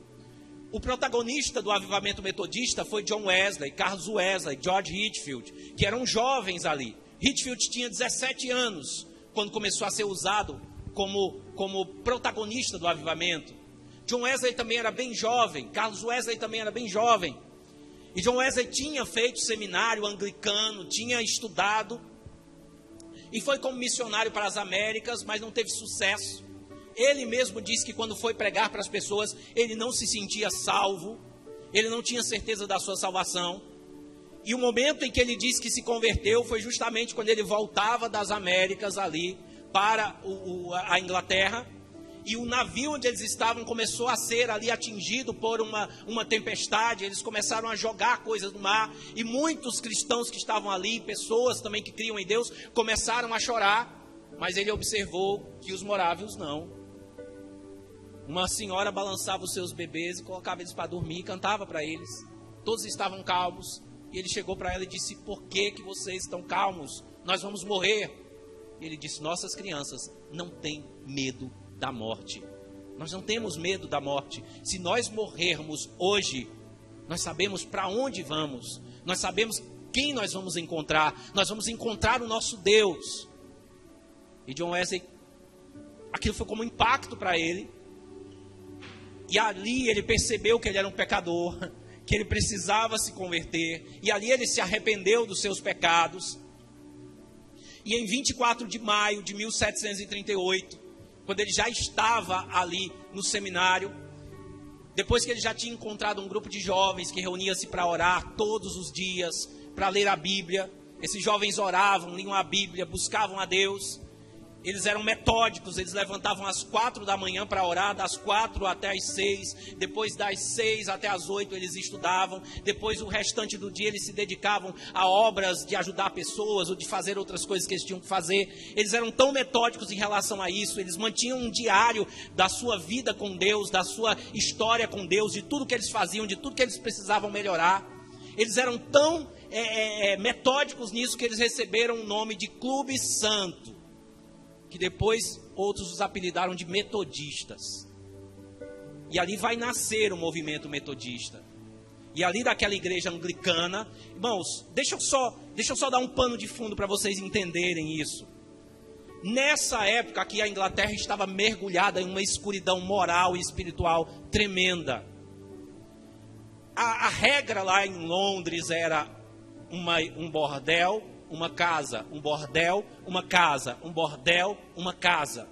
O protagonista do avivamento metodista foi John Wesley, Carlos Wesley, George Whitefield, que eram jovens ali. Whitefield tinha 17 anos quando começou a ser usado como protagonista do avivamento. John Wesley também era bem jovem, Carlos Wesley também era bem jovem. E John Wesley tinha feito seminário anglicano, tinha estudado, e foi como missionário para as Américas, mas não teve sucesso. Ele mesmo disse que quando foi pregar para as pessoas, ele não se sentia salvo, ele não tinha certeza da sua salvação. E o momento em que ele disse que se converteu foi justamente quando ele voltava das Américas ali para a Inglaterra. E o navio onde eles estavam começou a ser ali atingido por uma tempestade. Eles começaram a jogar coisas no mar. E muitos cristãos que estavam ali, pessoas também que criam em Deus, começaram a chorar. Mas ele observou que os morávios não. Uma senhora balançava os seus bebês e colocava eles para dormir e cantava para eles. Todos estavam calmos. E ele chegou para ela e disse: por que vocês estão calmos? Nós vamos morrer. E ele disse: nossas crianças não têm medo da morte. Nós não temos medo da morte. Se nós morrermos hoje, nós sabemos para onde vamos. Nós sabemos quem nós vamos encontrar. Nós vamos encontrar o nosso Deus. E John Wesley, aquilo foi como um impacto para ele. E ali ele percebeu que ele era um pecador, que ele precisava se converter. E ali ele se arrependeu dos seus pecados. E em 24 de maio de 1738, quando ele já estava ali no seminário, depois que ele já tinha encontrado um grupo de jovens que reunia-se para orar todos os dias, para ler a Bíblia. Esses jovens oravam, liam a Bíblia, buscavam a Deus. Eles eram metódicos, eles levantavam às 4 da manhã para orar, das 4 até as 6, depois das 6 até as 8 eles estudavam, depois o restante do dia eles se dedicavam a obras de ajudar pessoas ou de fazer outras coisas que eles tinham que fazer. Eles eram tão metódicos em relação a isso, eles mantinham um diário da sua vida com Deus, da sua história com Deus, de tudo que eles faziam, de tudo que eles precisavam melhorar. Eles eram tão metódicos nisso que eles receberam o nome de Clube Santo, que depois outros os apelidaram de metodistas. E ali vai nascer o movimento metodista. E ali daquela igreja anglicana, irmãos, deixa eu só dar um pano de fundo para vocês entenderem isso. Nessa época aqui a Inglaterra estava mergulhada em uma escuridão moral e espiritual tremenda. A regra lá em Londres era um bordel, uma casa, um bordel, uma casa, um bordel, uma casa.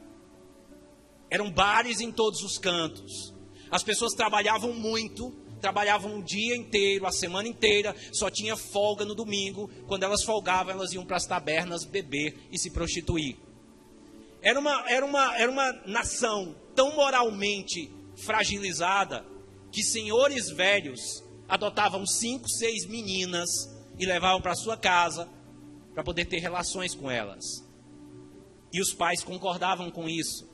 Eram bares em todos os cantos. As pessoas trabalhavam muito, trabalhavam o dia inteiro, a semana inteira, só tinha folga no domingo. Quando elas folgavam, elas iam para as tabernas beber e se prostituir. Era uma nação tão moralmente fragilizada que senhores velhos adotavam 5, 6 meninas e levavam para sua casa para poder ter relações com elas. E os pais concordavam com isso.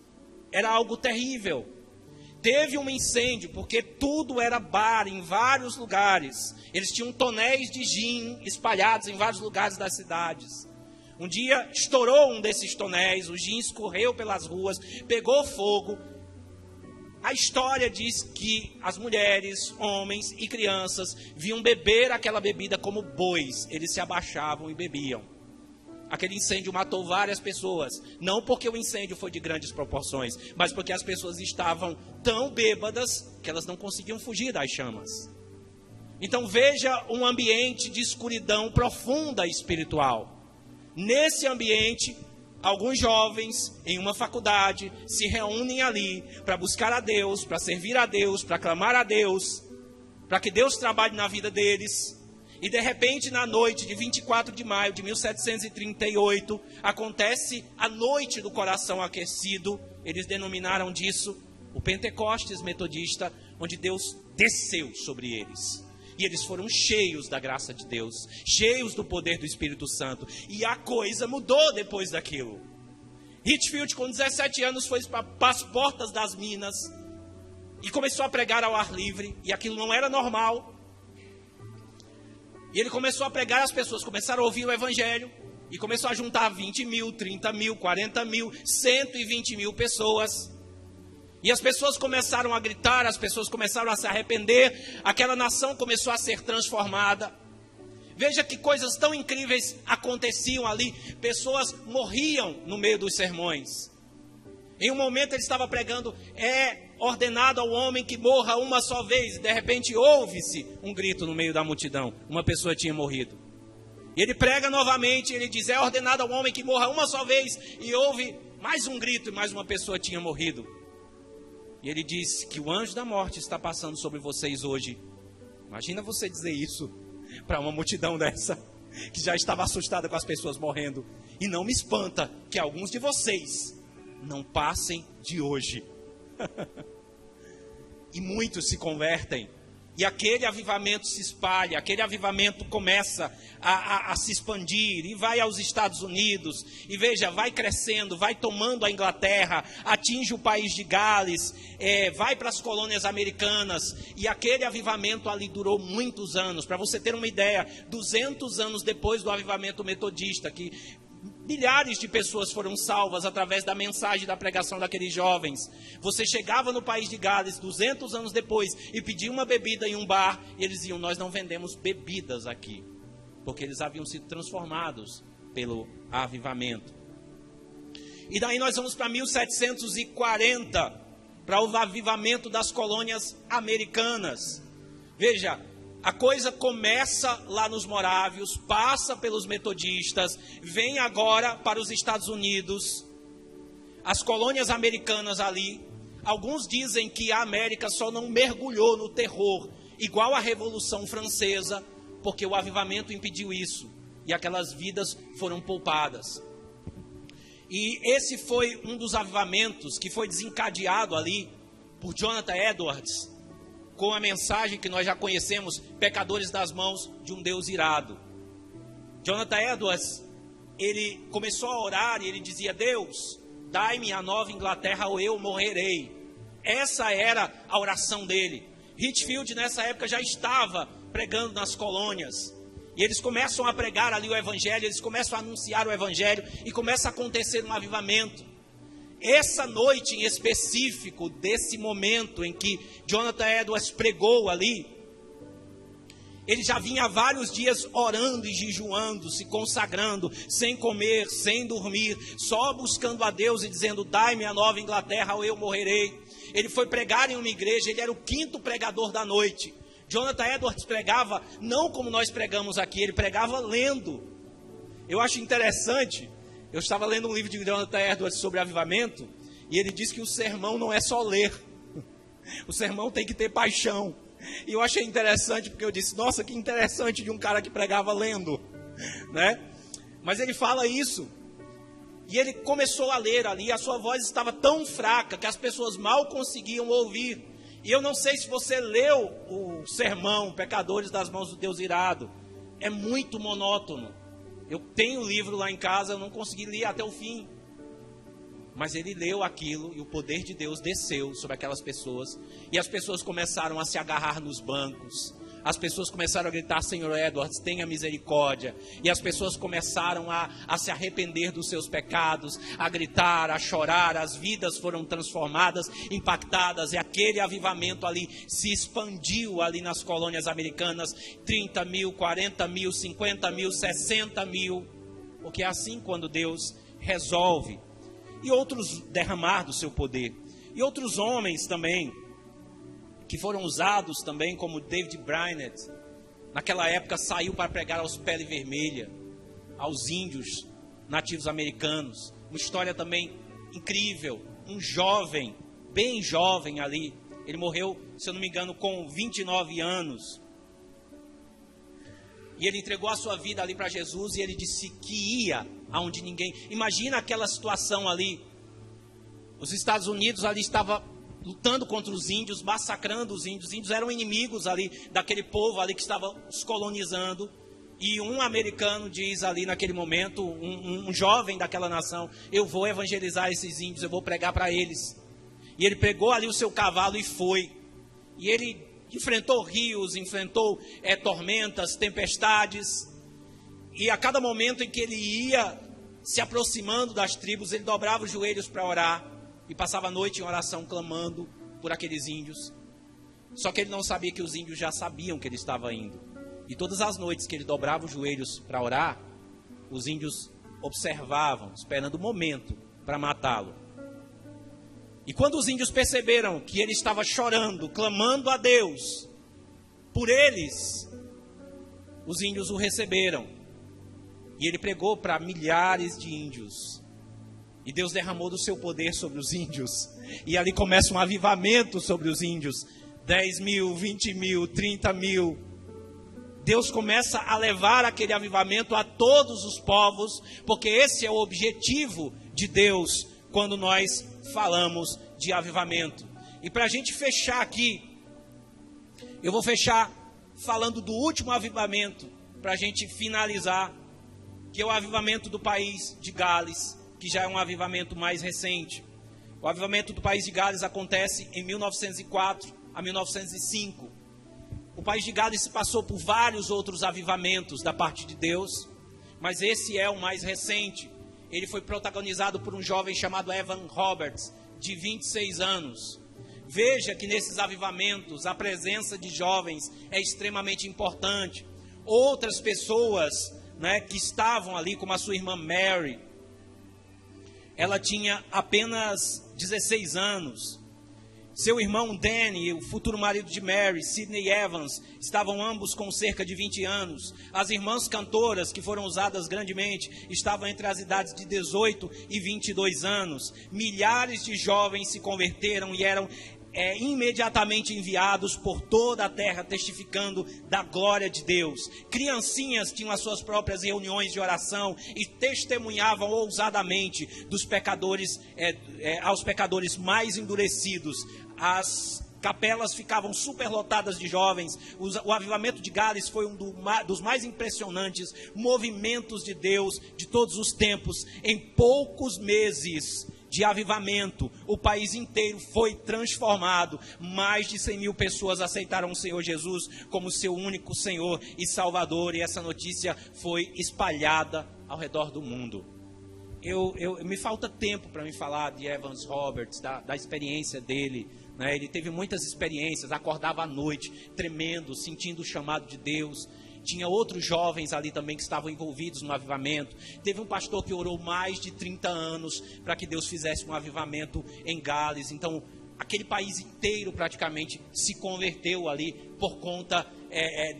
Era algo terrível. Teve um incêndio, porque tudo era bar em vários lugares. Eles tinham tonéis de gin espalhados em vários lugares das cidades. Um dia estourou um desses tonéis, o gin escorreu pelas ruas, pegou fogo. A história diz que as mulheres, homens e crianças vinham beber aquela bebida como bois. Eles se abaixavam e bebiam. Aquele incêndio matou várias pessoas, não porque o incêndio foi de grandes proporções, mas porque as pessoas estavam tão bêbadas que elas não conseguiam fugir das chamas. Então veja um ambiente de escuridão profunda espiritual. Nesse ambiente, alguns jovens em uma faculdade se reúnem ali para buscar a Deus, para servir a Deus, para clamar a Deus, para que Deus trabalhe na vida deles. E de repente, na noite de 24 de maio de 1738, acontece a noite do coração aquecido. Eles denominaram disso o Pentecostes metodista, onde Deus desceu sobre eles. E eles foram cheios da graça de Deus, cheios do poder do Espírito Santo. E a coisa mudou depois daquilo. Whitefield, com 17 anos, foi para as portas das minas e começou a pregar ao ar livre. E aquilo não era normal. E ele começou a pregar, as pessoas começaram a ouvir o evangelho. E começou a juntar 20 mil, 30 mil, 40 mil, 120 mil pessoas. E as pessoas começaram a gritar, as pessoas começaram a se arrepender. Aquela nação começou a ser transformada. Veja que coisas tão incríveis aconteciam ali. Pessoas morriam no meio dos sermões. Em um momento ele estava pregando: é ordenado ao homem que morra uma só vez. De repente ouve-se um grito no meio da multidão. Uma pessoa tinha morrido. E ele prega novamente, ele diz: é ordenado ao homem que morra uma só vez. E houve mais um grito e mais uma pessoa tinha morrido. E ele diz que o anjo da morte está passando sobre vocês hoje. Imagina você dizer isso para uma multidão dessa, que já estava assustada com as pessoas morrendo. E não me espanta que alguns de vocês não passem de hoje. E muitos se convertem. E aquele avivamento se espalha, aquele avivamento começa a se expandir, e vai aos Estados Unidos, e veja, vai crescendo, vai tomando a Inglaterra, atinge o país de Gales, vai para as colônias americanas, e aquele avivamento ali durou muitos anos. Para você ter uma ideia, 200 anos depois do avivamento metodista, que milhares de pessoas foram salvas através da mensagem da pregação daqueles jovens. Você chegava no país de Gales 200 anos depois e pedia uma bebida em um bar, e eles diziam: nós não vendemos bebidas aqui, porque eles haviam sido transformados pelo avivamento. E daí nós vamos para 1740, para o avivamento das colônias americanas. Veja, a coisa começa lá nos morávios, passa pelos metodistas, vem agora para os Estados Unidos, as colônias americanas ali. Alguns dizem que a América só não mergulhou no terror, igual à Revolução Francesa, porque o avivamento impediu isso, e aquelas vidas foram poupadas. E esse foi um dos avivamentos que foi desencadeado ali por Jonathan Edwards, com a mensagem que nós já conhecemos: pecadores das mãos de um Deus irado. Jonathan Edwards, ele começou a orar e ele dizia: Deus, dai-me a Nova Inglaterra ou eu morrerei. Essa era a oração dele. Whitefield nessa época já estava pregando nas colônias, e eles começam a pregar ali o evangelho, eles começam a anunciar o evangelho, e começa a acontecer um avivamento. Essa noite em específico, desse momento em que Jonathan Edwards pregou ali, ele já vinha há vários dias orando e jejuando, se consagrando, sem comer, sem dormir, só buscando a Deus e dizendo: dai-me a Nova Inglaterra ou eu morrerei. Ele foi pregar em uma igreja, ele era o 5º pregador da noite. Jonathan Edwards pregava não como nós pregamos aqui, ele pregava lendo. Eu acho interessante. Eu estava lendo um livro de Jonathan Edwards sobre avivamento, e ele diz que o sermão não é só ler. O sermão tem que ter paixão. E eu achei interessante, porque eu disse: nossa, que interessante de um cara que pregava lendo, né? Mas ele fala isso. E ele começou a ler ali, a sua voz estava tão fraca que as pessoas mal conseguiam ouvir. E eu não sei se você leu o sermão, Pecadores das Mãos do Deus Irado. É muito monótono. Eu tenho o livro lá em casa, eu não consegui ler até o fim. Mas ele leu aquilo e o poder de Deus desceu sobre aquelas pessoas. E as pessoas começaram a se agarrar nos bancos. As pessoas começaram a gritar: Senhor Edwards, tenha misericórdia. E as pessoas começaram a se arrepender dos seus pecados, a gritar, a chorar. As vidas foram transformadas, impactadas. E aquele avivamento ali se expandiu ali nas colônias americanas. 30 mil, 40 mil, 50 mil, 60 mil. Porque é assim quando Deus resolve. E outros derramar do seu poder. E outros homens também, que foram usados também, como David Brainerd, naquela época saiu para pregar aos Pele Vermelha, aos índios nativos americanos. Uma história também incrível. Um jovem, bem jovem ali, ele morreu, se eu não me engano, com 29 anos. E ele entregou a sua vida ali para Jesus, e ele disse que ia aonde ninguém... Imagina aquela situação ali. Os Estados Unidos ali estavam lutando contra os índios, massacrando os índios. Os índios eram inimigos ali daquele povo ali que estava os colonizando. E um americano diz ali naquele momento, um jovem daquela nação: eu vou evangelizar esses índios, eu vou pregar para eles. E ele pegou ali o seu cavalo e foi. E ele enfrentou rios, enfrentou tormentas, tempestades. E a cada momento em que ele ia se aproximando das tribos, ele dobrava os joelhos para orar. E passava a noite em oração, clamando por aqueles índios. Só que ele não sabia que os índios já sabiam que ele estava indo. E todas as noites que ele dobrava os joelhos para orar, os índios observavam, esperando o momento para matá-lo. E quando os índios perceberam que ele estava chorando, clamando a Deus por eles, os índios o receberam. E ele pregou para milhares de índios. E Deus derramou do seu poder sobre os índios. E ali começa um avivamento sobre os índios. 10 mil, 20 mil, 30 mil. Deus começa a levar aquele avivamento a todos os povos, porque esse é o objetivo de Deus quando nós falamos de avivamento. E para a gente fechar aqui, Eu vou fechar falando do último avivamento, para a gente finalizar, que é o avivamento do país de Gales, que já é um avivamento mais recente. O avivamento do país de Gales acontece em 1904 a 1905. O país de Gales passou por vários outros avivamentos da parte de Deus, mas esse é o mais recente. Ele foi protagonizado por um jovem chamado Evan Roberts, de 26 anos. Veja que nesses avivamentos a presença de jovens é extremamente importante. Outras pessoas, né, que estavam ali, como a sua irmã Mary, ela tinha apenas 16 anos. Seu irmão Danny, o futuro marido de Mary, Sidney Evans, estavam ambos com cerca de 20 anos. As irmãs cantoras, que foram usadas grandemente, estavam entre as idades de 18 e 22 anos. Milhares de jovens se converteram e eram imediatamente enviados por toda a terra, testificando da glória de Deus. Criancinhas tinham as suas próprias reuniões de oração e testemunhavam ousadamente dos pecadores, aos pecadores mais endurecidos. As capelas ficavam superlotadas de jovens. O avivamento de Gales foi um dos mais impressionantes movimentos de Deus de todos os tempos. Em poucos meses de avivamento, o país inteiro foi transformado. Mais de 100 mil pessoas aceitaram o Senhor Jesus como seu único Senhor e Salvador, e essa notícia foi espalhada ao redor do mundo. Me falta tempo para me falar de Evans Roberts, da experiência dele, né? Ele teve muitas experiências, acordava à noite, tremendo, sentindo o chamado de Deus. Tinha outros jovens ali também que estavam envolvidos no avivamento. Teve um pastor que orou mais de 30 anos para que Deus fizesse um avivamento em Gales. Então, aquele país inteiro praticamente se converteu ali por conta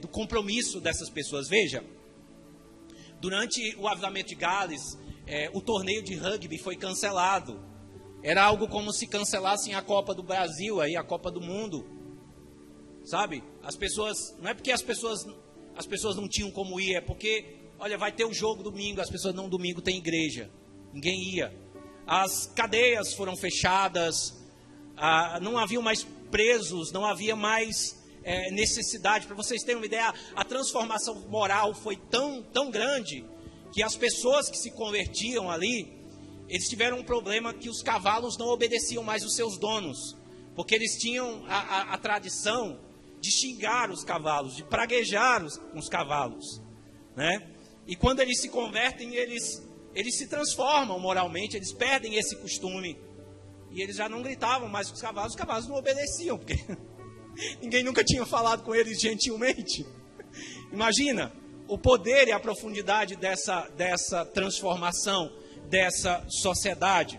do compromisso dessas pessoas. Veja, durante o avivamento de Gales, o torneio de rugby foi cancelado. Era algo como se cancelassem a Copa do Brasil, aí, a Copa do Mundo. Sabe? As pessoas, não é porque as pessoas não tinham como ir, é porque, olha, vai ter o jogo domingo, as pessoas não, domingo tem igreja, ninguém ia. As cadeias foram fechadas, não haviam mais presos, não havia mais necessidade. Para vocês terem uma ideia, a transformação moral foi tão grande, que as pessoas que se convertiam ali, eles tiveram um problema que os cavalos não obedeciam mais os seus donos, porque eles tinham a tradição de xingar os cavalos, de praguejar os cavalos, né? E quando eles se convertem, eles se transformam moralmente, eles perdem esse costume, e eles já não gritavam mais com os cavalos não obedeciam, porque ninguém nunca tinha falado com eles gentilmente. Imagina o poder e a profundidade dessa transformação, dessa sociedade.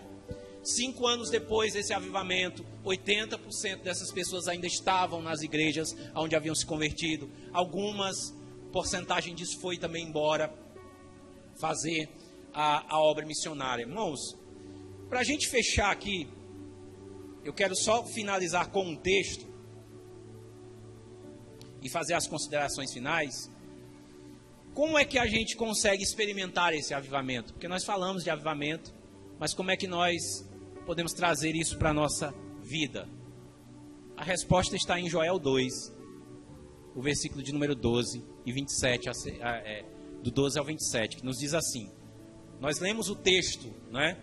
5 anos depois desse avivamento, 80% dessas pessoas ainda estavam nas igrejas onde haviam se convertido. Algumas, porcentagem disso foi também embora fazer a obra missionária. Irmãos, para a gente fechar aqui, eu quero só finalizar com um texto e fazer as considerações finais. Como é que a gente consegue experimentar esse avivamento? Porque nós falamos de avivamento, mas como é que nós podemos trazer isso para a nossa vida? A resposta está em Joel 2, o versículo de número 12 e 27, do 12 ao 27, que nos diz assim. Nós lemos o texto, não é?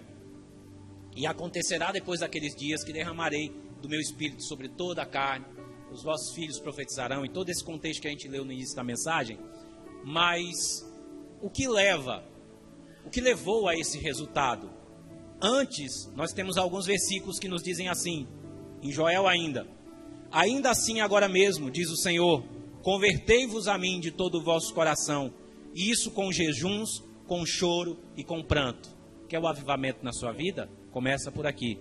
E acontecerá depois daqueles dias que derramarei do meu espírito sobre toda a carne, os vossos filhos profetizarão, e todo esse contexto que a gente leu no início da mensagem. Mas o que levou a esse resultado? Antes, nós temos alguns versículos que nos dizem assim, em Joel ainda assim agora mesmo, diz o Senhor, convertei-vos a mim de todo o vosso coração, e isso com jejuns, com choro e com pranto. Quer o avivamento na sua vida? Começa por aqui.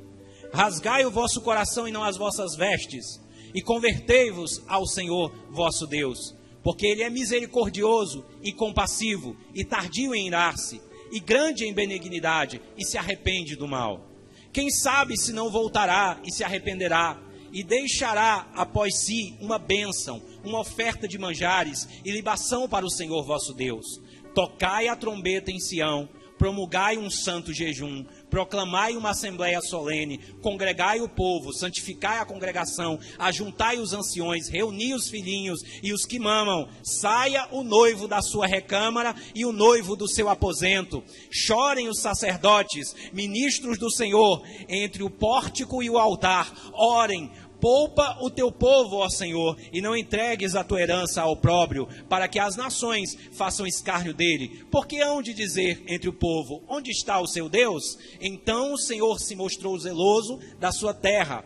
Rasgai o vosso coração e não as vossas vestes, e convertei-vos ao Senhor vosso Deus, porque Ele é misericordioso e compassivo, e tardio em irar-se, e grande em benignidade, e se arrepende do mal. Quem sabe se não voltará e se arrependerá, e deixará após si uma bênção, uma oferta de manjares e libação para o Senhor vosso Deus. Tocai a trombeta em Sião, promulgai um santo jejum, proclamai uma assembleia solene, congregai o povo, santificai a congregação, ajuntai os anciões, reuni os filhinhos e os que mamam, saia o noivo da sua recâmara e o noivo do seu aposento, chorem os sacerdotes, ministros do Senhor, entre o pórtico e o altar, orem, poupa o teu povo, ó Senhor, e não entregues a tua herança ao opróbrio, para que as nações façam escárnio dele. Porque hão de dizer entre o povo, onde está o seu Deus? Então o Senhor se mostrou zeloso da sua terra.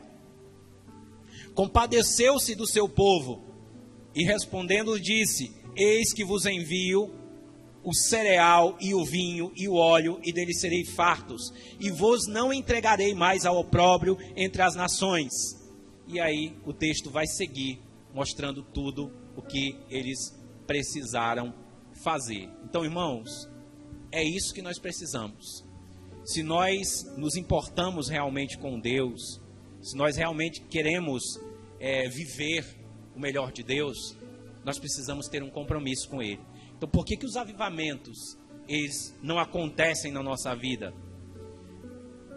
Compadeceu-se do seu povo, e respondendo disse, eis que vos envio o cereal e o vinho e o óleo, e dele serei fartos, e vos não entregarei mais ao opróbrio entre as nações. E aí o texto vai seguir mostrando tudo o que eles precisaram fazer. Então, irmãos, é isso que nós precisamos. Se nós nos importamos realmente com Deus, se nós realmente queremos viver o melhor de Deus, nós precisamos ter um compromisso com Ele. Então, por que os avivamentos eles não acontecem na nossa vida?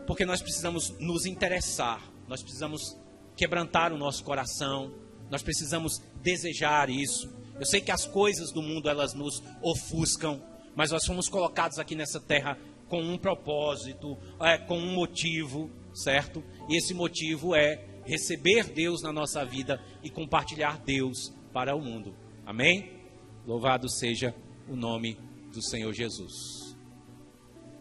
Porque nós precisamos nos interessar, nós precisamos quebrantar o nosso coração, nós precisamos desejar isso. Eu sei que as coisas do mundo elas nos ofuscam, mas nós fomos colocados aqui nessa terra com um propósito, com um motivo, certo? E esse motivo é receber Deus na nossa vida e compartilhar Deus para o mundo. Amém? Louvado seja o nome do Senhor Jesus.